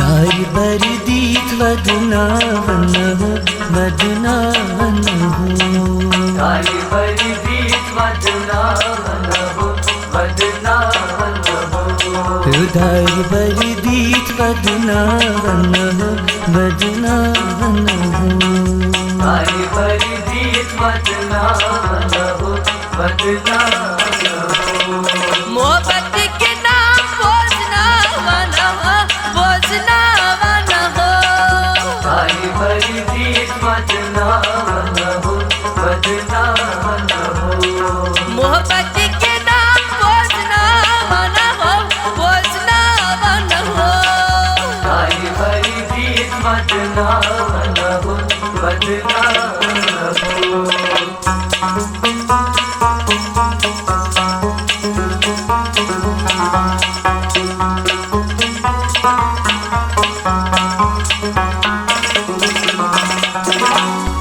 दारी बरी दीत वदनावन हो वदनावन हो दारी बरी दीत वदनावन हो वदनावन हो दारी बरी दीत वदनावन हो वदनावन हो दारी बरी दीत वदनावन हो वदनावन हो मोहब्बत के नाम बोझनावन हो बोझनावन हो दारी बरी दीत वदनावन हो वदनावन हो मोहब्बत के नाम बोझनावन हो बोझनावन हो दारी बरी दीत वदनावन हो वदनावन हो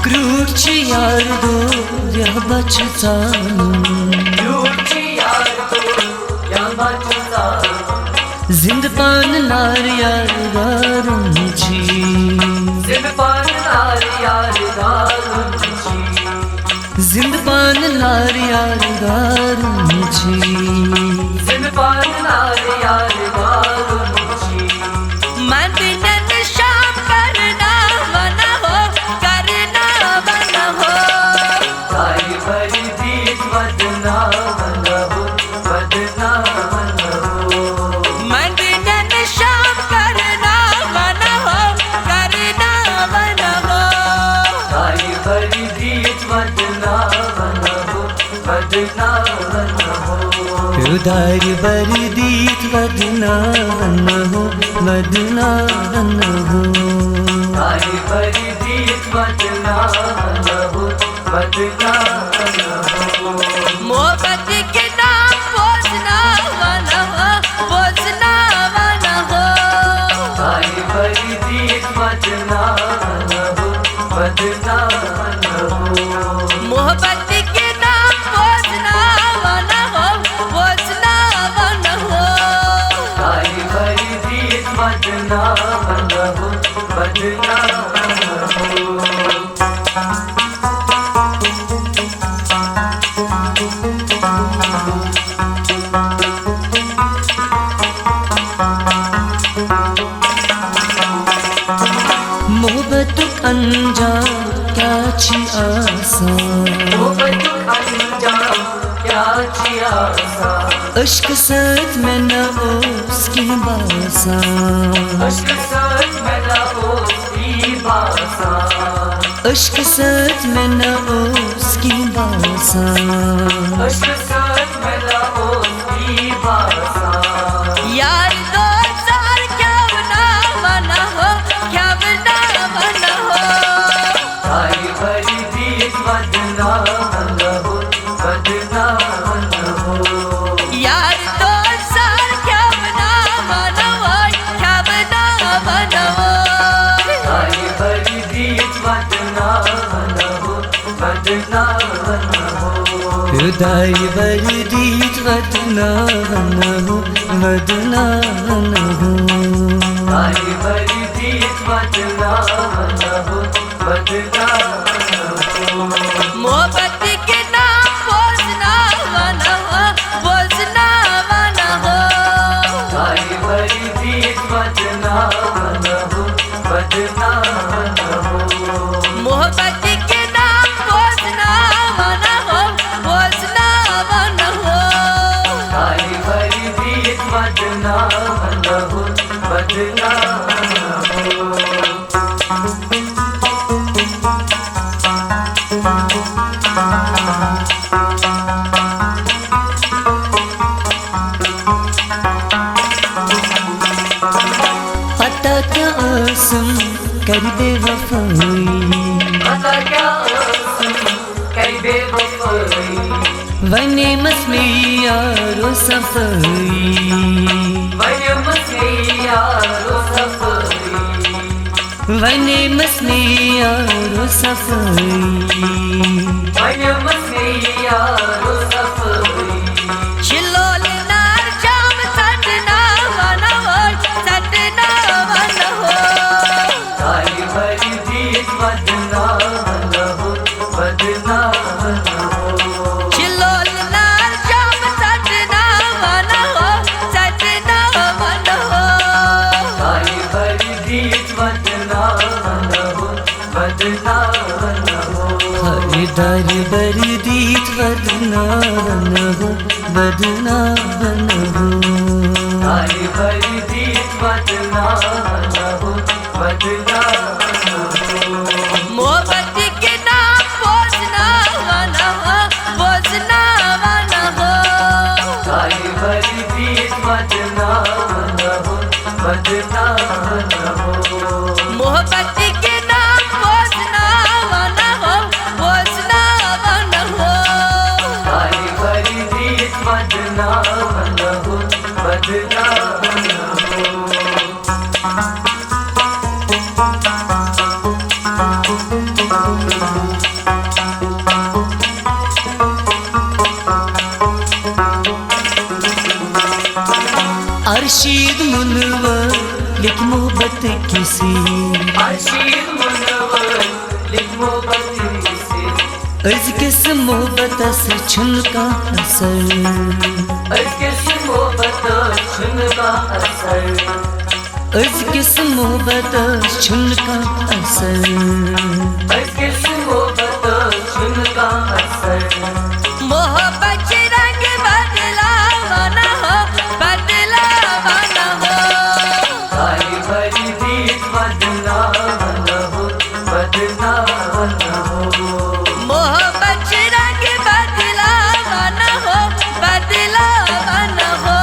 क्रूरची यार दो या बचतानु झूठी यार तो या बचता जिंदपान नार यार गारुंची जिंदपान नार यार गारुंची जिंदपान नार यार गारुंची जिंदपान नार यार गारुंची मंदिरन शाम करना मना हो करना बना हो दारी बरी दीत वदनावन हो वदनावन हो मंदिरन शाम करना मना हो करना बना हो दारी बरी दीत वदनावन हो वदनावन हो दारी बरी दीत वदनावन हो वदनावन हो दारी बरी दीत वदनावन हो वदनावन हो मोहब्बत के नाम बोझनावन हो बोझनावन हो दारी बरी दीत वदनावन हो वदनावन हो मोहब्बत के नाम बोझनावन हो बोझनावन हो दारी बरी दीत वदनावन हो वदनावन हो मोहब्बत अंजाम क्या छी आसा मोहब्बत अंजाम क्या चियासा अश्क सत में न उसकी बासा अश्क सच में न उसकी बासा अश्क सत में न उसकी बासा अश्क सच में न उसकी बासा यार दो साल क्या बना बना हो क्या बना बना हो दारी बरी दीत वदनावन हो वदनावन हो यार दो साल क्या बना बना हो क्या बना बना हो दारी बरी दीत वदनावन हो वदनावन हो दारी बरी दीत वदनावन हो वदनावन हो दारी बरी दीत वदनावन हो वदनावन हो मोहब्बत के नाम बोझनावन हो बोझनावन हो दारी बरी दीत वदनावन हो वदनावन हो मोहब्बत के नाम बोझनावन हो बोझनावन हो दारी बरी दीत वदनावन हो वदनावन हो पता क्या आसम कर बेवफाई पता क्या कई बेवफाई वने मसली यारो सफाई वय मसी यारो सफाई वने मसली यारो सफाई वय मसी यारो सफाई चिलोल नार उदार बरदीत वदनावन हो बदनावन हो तारी भरी दीत बदनावन हो बदनावन हो मोहब्बत के नाम बोझना वाला हो बोझना वाला हो तारी भरी दीत बदनावन हो बदनावन हो मोहब्बत के नाम बोझना वाला हो बोझना वाला हो तारी भरी दीत बदनावन हो बदनावन हो अर्शीद मुनवर लिख मोहब्बत किसी अर्शीद मुनव्वर लिख मोहब्बत से अर्ज किस मोहब्बत से छुनका असर अर्ज किस मोहब्बत छुनका असर अर्ज किस मोहब्बत छुनका असर अर्ज किस मोहब्बत छुनका असर मोहब्बत रंग बदलावाना हो बदलावाना हो तारी भरी दीत बदनावन हो बदनावन हो मोहब्बत रंग बदलावाना हो बदलावाना हो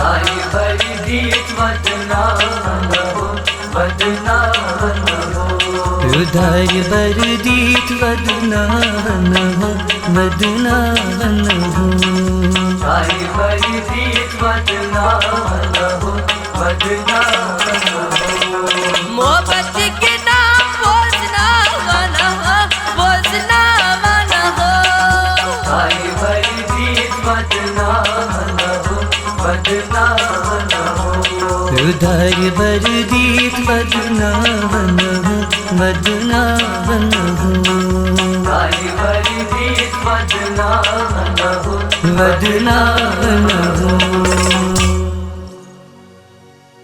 तारी भरी दीत बदनावन हो बदनावन हो उदार बरदीत वदनावन हो बदनावन हो तारी भरी दीत बदनावन हो बदनावन हो मोहब्बत के नाम बोझना वाला हो बोझना वाला हो तारी भरी दीत बदनावन हो बदनावन हो उदार बरदीत वदनावन हो बदनावन हो तारी भरी दीत बदनावन हो बदनावन हो